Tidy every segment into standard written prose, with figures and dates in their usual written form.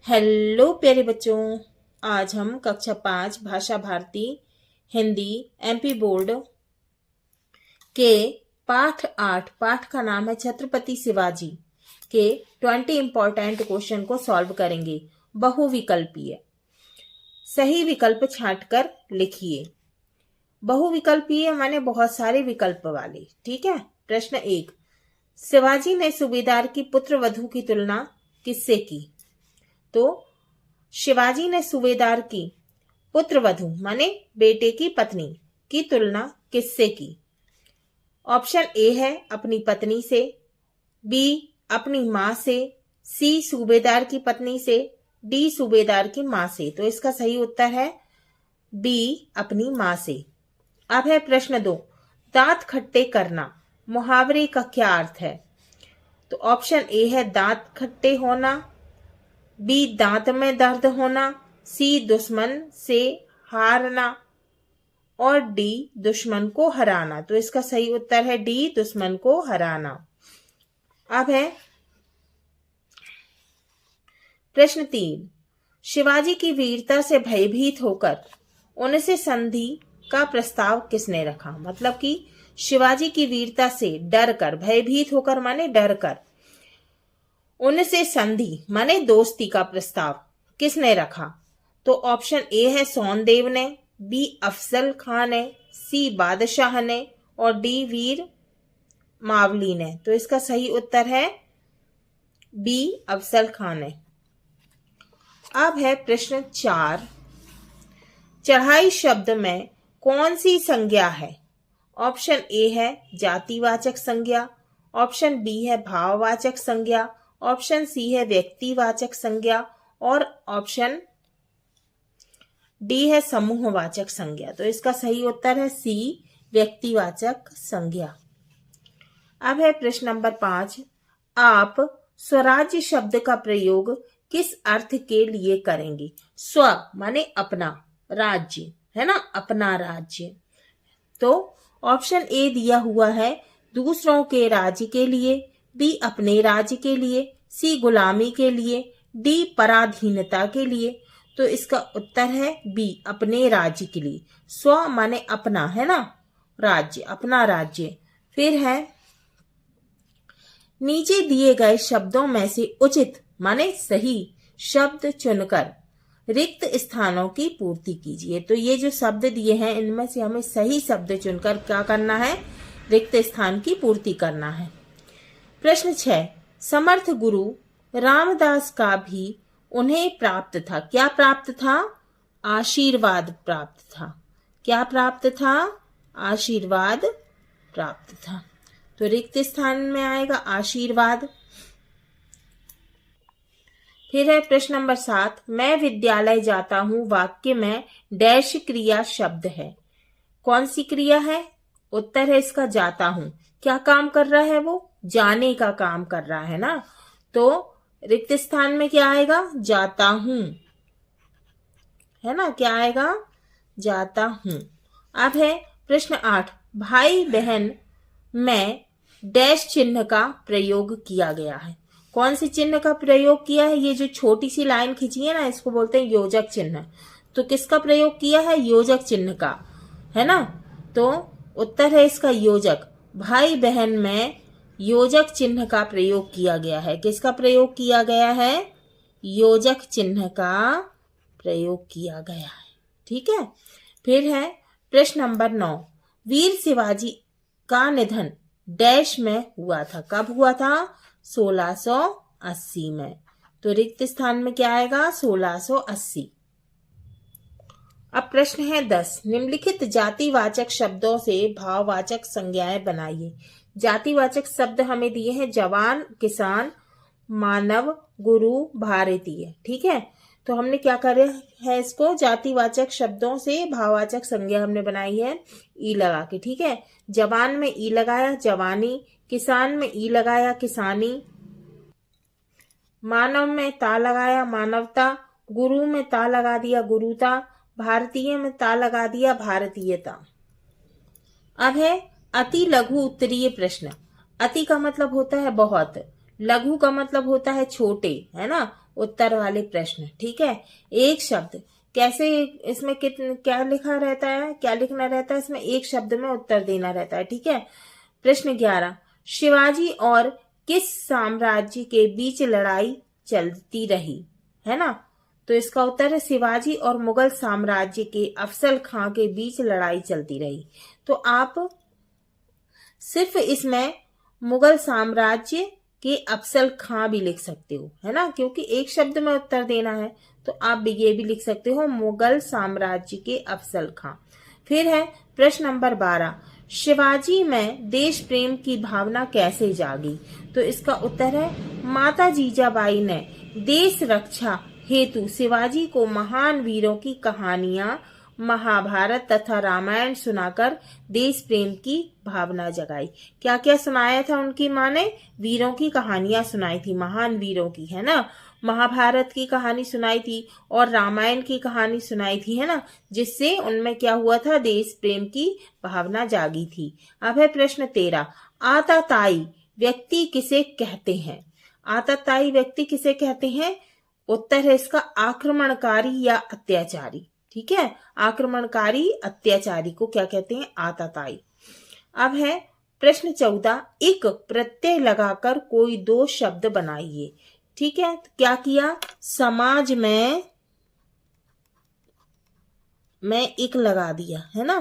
Hello प्यारे बच्चों। आज हम कक्षा 5 भाषा भारती हिंदी एमपी बोर्ड के पाठ 8 पाठ का नाम है छत्रपति शिवाजी के 20 इंपॉर्टेंट क्वेश्चन को सॉल्व करेंगे। बहुविकल्पीय सही विकल्प छांटकर लिखिए। बहुविकल्पीय माने बहुत सारे विकल्प वाले। ठीक है। प्रश्न 1, शिवाजी ने सूबेदार की पुत्रवधू की तुलना किससे की? तो शिवाजी ने सूबेदार की पुत्रवधू माने बेटे की पत्नी की तुलना किससे की? ऑप्शन ए है अपनी पत्नी से, बी अपनी मां से, सी सूबेदार की पत्नी से, डी सूबेदार की मां से। तो इसका सही उत्तर है बी अपनी मां से। अब है प्रश्न 2, दांत खट्टे करना मुहावरे का क्या अर्थ है? तो ऑप्शन ए है दांत खट्टे होना, बी दांत में दर्द होना, सी दुश्मन से हारना और डी दुश्मन को हराना। तो इसका सही उत्तर है डी दुश्मन को हराना। अब है प्रश्न 3, शिवाजी की वीरता से भयभीत होकर उनसे संधि का प्रस्ताव किसने रखा? मतलब कि शिवाजी की वीरता से डर कर, भयभीत होकर माने डर कर, उनसे संधि माने दोस्ती का प्रस्ताव किसने रखा? तो ऑप्शन ए है सोनदेव ने, बी अफजल खान ने, सी बादशाह ने और डी वीर मावली ने। तो इसका सही उत्तर है बी अफजल खान ने। अब है प्रश्न 4, चढ़ाई शब्द में कौन सी संज्ञा है? ऑप्शन ए है जातिवाचक संज्ञा, ऑप्शन बी है भाववाचक संज्ञा, ऑप्शन सी है व्यक्तिवाचक संज्ञा और ऑप्शन डी है समूहवाचक संज्ञा। तो इसका सही उत्तर है सी व्यक्तिवाचक संज्ञा। अब है प्रश्न नंबर 5, आप स्वराज्य शब्द का प्रयोग किस अर्थ के लिए करेंगे? स्व माने अपना, राज्य है ना, अपना राज्य। तो ऑप्शन ए दिया हुआ है दूसरों के राज्य के लिए, बी अपने राज्य के लिए, सी गुलामी के लिए, डी पराधीनता के लिए। तो इसका उत्तर है बी अपने राज्य के लिए। स्व माने अपना है ना, राज्य, अपना राज्य। फिर है नीचे दिए गए शब्दों में से उचित माने सही शब्द चुनकर रिक्त स्थानों की पूर्ति कीजिए। तो ये जो शब्द दिए हैं इनमें से हमें सही शब्द चुनकर क्या करना है? रिक्त स्थान की पूर्ति करना है। प्रश्न 6, समर्थ गुरु रामदास का भी उन्हें प्राप्त था। क्या प्राप्त था? आशीर्वाद प्राप्त था। क्या प्राप्त था? आशीर्वाद प्राप्त था। तो रिक्त स्थान में आएगा आशीर्वाद। फिर है प्रश्न नंबर 7, मैं विद्यालय जाता हूं वाक्य में डैश क्रिया शब्द है। कौन सी क्रिया है? उत्तर है इसका जाता हूं। क्या काम कर रहा है वो? जाने का काम कर रहा है ना। तो रिक्त स्थान में क्या आएगा? जाता हूं है ना। क्या आएगा? जाता हूं। अब है प्रश्न 8, भाई बहन में डैश चिन्ह का प्रयोग किया गया है। कौन से चिन्ह का प्रयोग किया है? ये जो छोटी सी लाइन खींची है ना, इसको बोलते हैं योजक चिन्ह। तो किसका प्रयोग किया है? योजक चिन्ह का, है ना। तो उत्तर है इसका योजक। भाई बहन में योजक चिन्ह का प्रयोग किया गया है। किसका प्रयोग किया गया है? योजक चिन्ह का प्रयोग किया गया है। ठीक है। फिर है प्रश्न नंबर 9, वीर शिवाजी का निधन डैश में हुआ था। कब हुआ था? 1680 में। तो रिक्त स्थान में क्या आएगा? 1680। अब प्रश्न है 10, निम्नलिखित जातिवाचक शब्दों से भाववाचक संज्ञाएं बनाइए। जातिवाचक शब्द हमें दिए हैं जवान, किसान, मानव, गुरु, भारतीय। ठीक है। तो हमने क्या करे है इसको? जातिवाचक शब्दों से भाववाचक संज्ञा हमने बनाई है ई लगा के। ठीक है। जवान में ई लगाया जवानी, किसान में ई लगाया किसानी, मानव में ता लगाया मानवता, गुरु में ता लगा दिया गुरुता, भारतीय में ता लगा दिया भारतीयता। अब है अति लघु उत्तरीय प्रश्न। अति का मतलब होता है बहुत, लघु का मतलब होता है छोटे, है ना। उत्तर वाले प्रश्न। ठीक है, एक शब्द कैसे, इसमें क्या लिखा रहता है, क्या लिखना रहता है इसमें, एक शब्द में उत्तर देना रहता है। ठीक है, प्रश्न 11, शिवाजी और किस साम्राज्य के बीच लड़ाई चलती रही, है ना। तो इसका उत्तर है शिवाजी और मुगल साम्राज्य के अफजल खां के बीच लड़ाई चलती रही। तो आप सिर्फ इसमें मुगल साम्राज्य के अफजल खां भी लिख सकते हो, है ना, क्योंकि एक शब्द में उत्तर देना है। तो आप भी ये भी लिख सकते हो मुगल साम्राज्य के अफजल खां। फिर है प्रश्न नंबर 12, शिवाजी में देश प्रेम की भावना कैसे जागी। तो इसका उत्तर है माता जीजाबाई ने देश रक्षा हेतु शिवाजी को महान वीरों की कहानियां, महाभारत तथा रामायण सुनाकर देश प्रेम की भावना जगाई। क्या क्या सुनाया था उनकी माँ ने, वीरों की कहानियां सुनाई थी, महान वीरों की, है ना, महाभारत की कहानी सुनाई थी और रामायण की कहानी सुनाई थी, है ना, जिससे उनमें क्या हुआ था, देश प्रेम की भावना जागी थी। अब है प्रश्न 13, आताताई व्यक्ति किसे कहते हैं। आताताई व्यक्ति किसे कहते हैं, उत्तर है इसका आक्रमणकारी या अत्याचारी। ठीक है, आक्रमणकारी अत्याचारी को क्या कहते हैं, आताताई। अब है प्रश्न 14, एक प्रत्यय लगाकर कोई दो शब्द बनाइए। ठीक है, तो क्या किया, समाज में एक लगा दिया, है ना,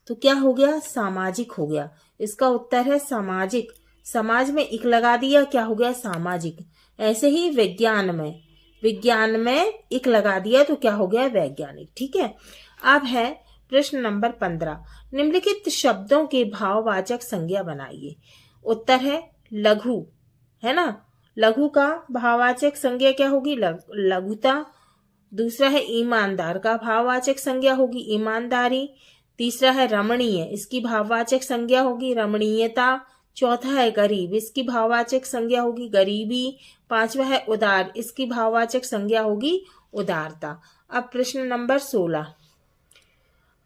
तो क्या हो गया, सामाजिक हो गया। इसका उत्तर है सामाजिक, समाज में एक लगा दिया, क्या हो गया, सामाजिक। ऐसे ही विज्ञान में एक लगा दिया तो क्या हो गया, वैज्ञानिक। ठीक है, अब है प्रश्न नंबर 15, निम्नलिखित शब्दों के भाववाचक संज्ञा बनाइए। उत्तर है लघु, है ना, लघु का भाववाचक संज्ञा क्या होगी, लघुता। दूसरा है ईमानदार का भाववाचक संज्ञा होगी ईमानदारी। तीसरा है रमणीय, इसकी भाववाचक संज्ञा होगी रमणीयता। चौथा है गरीब, इसकी भाववाचक संज्ञा होगी गरीबी। पांचवा है उदार, इसकी भाववाचक संज्ञा होगी उदारता। अब प्रश्न नंबर 16,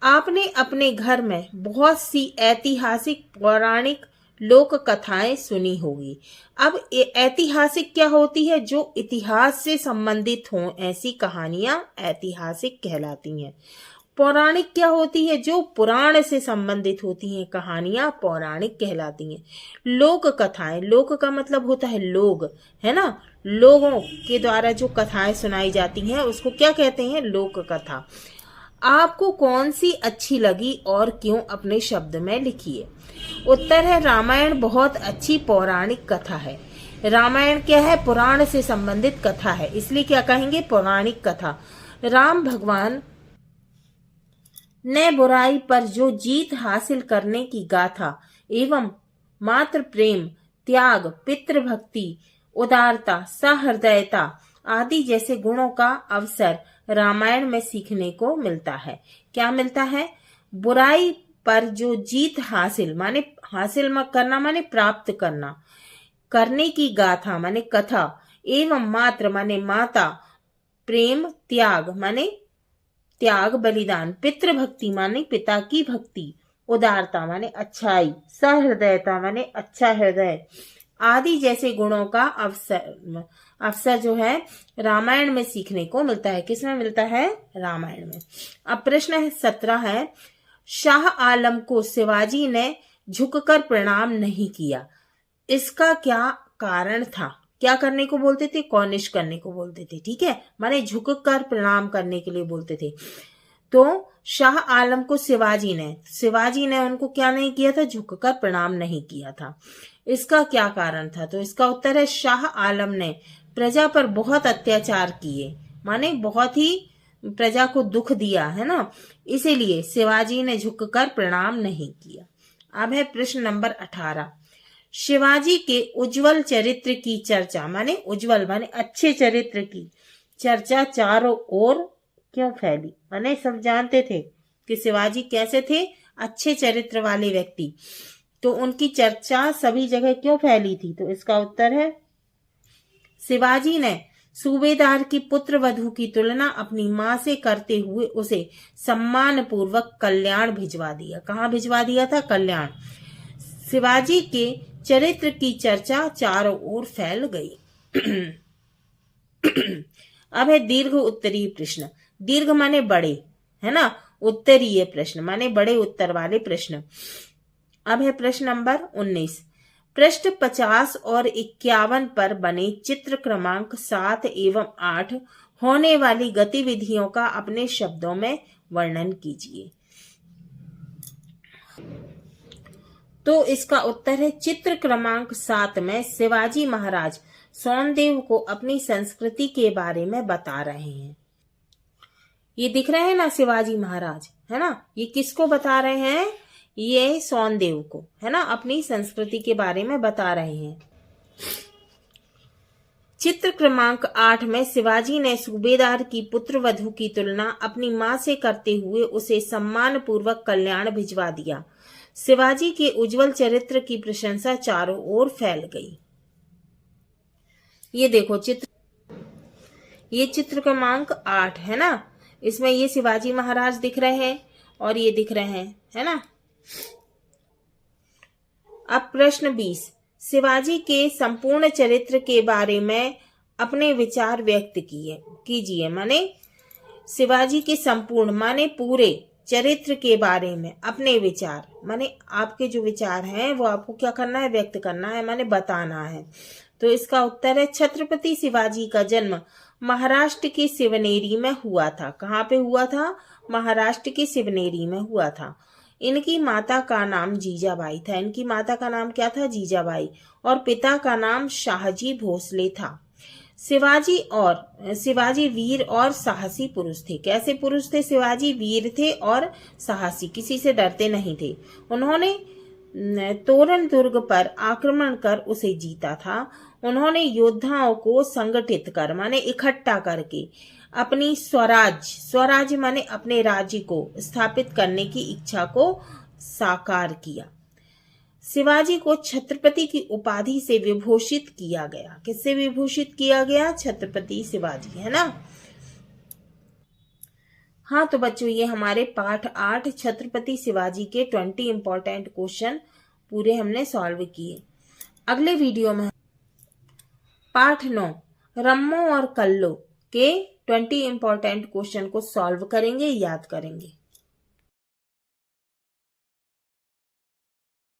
आपने अपने घर में बहुत सी ऐतिहासिक पौराणिक लोक कथाएं सुनी होगी। अब ऐतिहासिक क्या होती है, जो इतिहास से संबंधित हों ऐसी कहानियां ऐतिहासिक कहलाती हैं। पौराणिक क्या होती है, जो पुराण से संबंधित होती हैं कहानियां पौराणिक कहलाती हैं। लोक कथाएं, लोक का मतलब होता है लोग, है ना, लोगों के द्वारा जो कथाएं सुनाई जाती हैं उसको क्या कहते हैं, लोक कथा। आपको कौन सी अच्छी लगी और क्यों, अपने शब्द में लिखिए। उत्तर है रामायण बहुत अच्छी पौराणिक कथा है। रामायण क्या है, पुराण से संबंधित कथा है, इसलिए क्या कहेंगे, पौराणिक कथा। राम भगवान ने बुराई पर जो जीत हासिल करने की गाथा एवं मातृ प्रेम, त्याग, पितृभक्ति, उदारता, सहृदयता आदि जैसे गुणों का अवसर रामायण में सीखने को मिलता है। क्या मिलता है, बुराई पर जो जीत हासिल, माने हासिल करना माने प्राप्त करना, करने की गाथा माने कथा, एवं मातृ माने माता, प्रेम, त्याग माने त्याग बलिदान, पितृभक्ति माने पिता की भक्ति, उदारता माने अच्छाई, सहृदयता माने अच्छा हृदय आदि जैसे गुणों का अवसर जो है रामायण में सीखने को मिलता है। किसमें मिलता है, रामायण में। अब प्रश्न है 17 है, शाह आलम को शिवाजी ने झुककर प्रणाम नहीं किया, इसका क्या कारण था। क्या करने को बोलते थे, कॉर्निश करने को बोलते थे। ठीक है, माने झुककर प्रणाम करने के लिए बोलते थे। तो शाह आलम को शिवाजी ने उनको क्या नहीं किया था, झुककर प्रणाम नहीं किया था। इसका क्या कारण था, तो इसका उत्तर है शाह आलम ने प्रजा पर बहुत अत्याचार किए, माने बहुत ही प्रजा को दुख दिया, है ना, इसीलिए शिवाजी ने झुककर प्रणाम नहीं किया। अब है प्रश्न नंबर 18, शिवाजी के उज्जवल चरित्र की चर्चा, माने उज्जवल माने अच्छे चरित्र की चर्चा चारों ओर क्यों फैली। माने सब जानते थे कि शिवाजी कैसे थे, अच्छे चरित्र वाले व्यक्ति, तो उनकी चर्चा सभी जगह क्यों फैली थी। तो इसका उत्तर है शिवाजी ने सूबेदार की पुत्र वधू की तुलना अपनी मां से करते हुए उसे सम्मान पूर्वक कल्याण भिजवा दिया। कहाँ भिजवा दिया था, कल्याण। शिवाजी के चरित्र की चर्चा चारों ओर फैल गई। अब है दीर्घ उत्तरीय प्रश्न। दीर्घ माने बड़े, है ना, उत्तरीय प्रश्न माने बड़े उत्तर वाले प्रश्न। अब है प्रश्न नंबर 19। पृष्ठ 50 और 51 पर बने चित्र क्रमांक 7 एवं 8 होने वाली गतिविधियों का अपने शब्दों में वर्णन कीजिए। तो इसका उत्तर है चित्र क्रमांक 7 में शिवाजी महाराज सोनदेव को अपनी संस्कृति के बारे में बता रहे हैं। ये दिख रहे हैं ना शिवाजी महाराज, है ना, ये किसको बता रहे हैं? ये सोनदेव को, है ना, अपनी संस्कृति के बारे में बता रहे हैं। चित्र क्रमांक 8 में शिवाजी ने सूबेदार की पुत्रवधू की तुलना अपनी मां से करते हुए उसे सम्मान पूर्वक कल्याण भिजवा दिया। शिवाजी के उज्जवल चरित्र की प्रशंसा चारों ओर फैल गई। ये देखो चित्र, ये चित्र क्रमांक 8 है ना, इसमें ये शिवाजी महाराज दिख रहे हैं और ये दिख रहे हैं, है ना। अब प्रश्न 20। शिवाजी के संपूर्ण चरित्र के बारे में अपने विचार व्यक्त कीजिए। माने शिवाजी के संपूर्ण माने पूरे चरित्र के बारे में अपने विचार, माने आपके जो विचार हैं वो आपको क्या करना है? व्यक्त करना है, माने बताना है। तो इसका उत्तर है छत्रपति शिवाजी का जन्म महाराष्ट्र के शिवनेरी में हुआ था। कहाँ पे हुआ था? महाराष्ट्र के शिवनेरी में हुआ था। इनकी माता का नाम जीजाबाई था। इनकी माता का नाम क्या था? जीजाबाई। और पिता का नाम शाहजी भोसले था। शिवाजी वीर और साहसी पुरुष थे। कैसे पुरुष थे? शिवाजी वीर थे और साहसी, किसी से डरते नहीं थे। उन्होंने तोरण दुर्ग पर आक्रमण कर उसे जीता था। उन्होंने योद्धाओं को संगठित कर माने इकट्ठा करके अपनी स्वराज्य माने अपने राज्य को स्थापित करने की इच्छा को साकार किया। शिवाजी को छत्रपति की उपाधि से विभूषित किया गया। किससे विभूषित किया गया? छत्रपति शिवाजी, है ना। हाँ तो बच्चों, ये हमारे पाठ 8 छत्रपति शिवाजी के 20 इंपॉर्टेंट क्वेश्चन पूरे हमने सॉल्व किए। अगले वीडियो में पाठ 9 रम्मो और कल्लो के 20 इंपॉर्टेंट क्वेश्चन को सॉल्व करेंगे, याद करेंगे।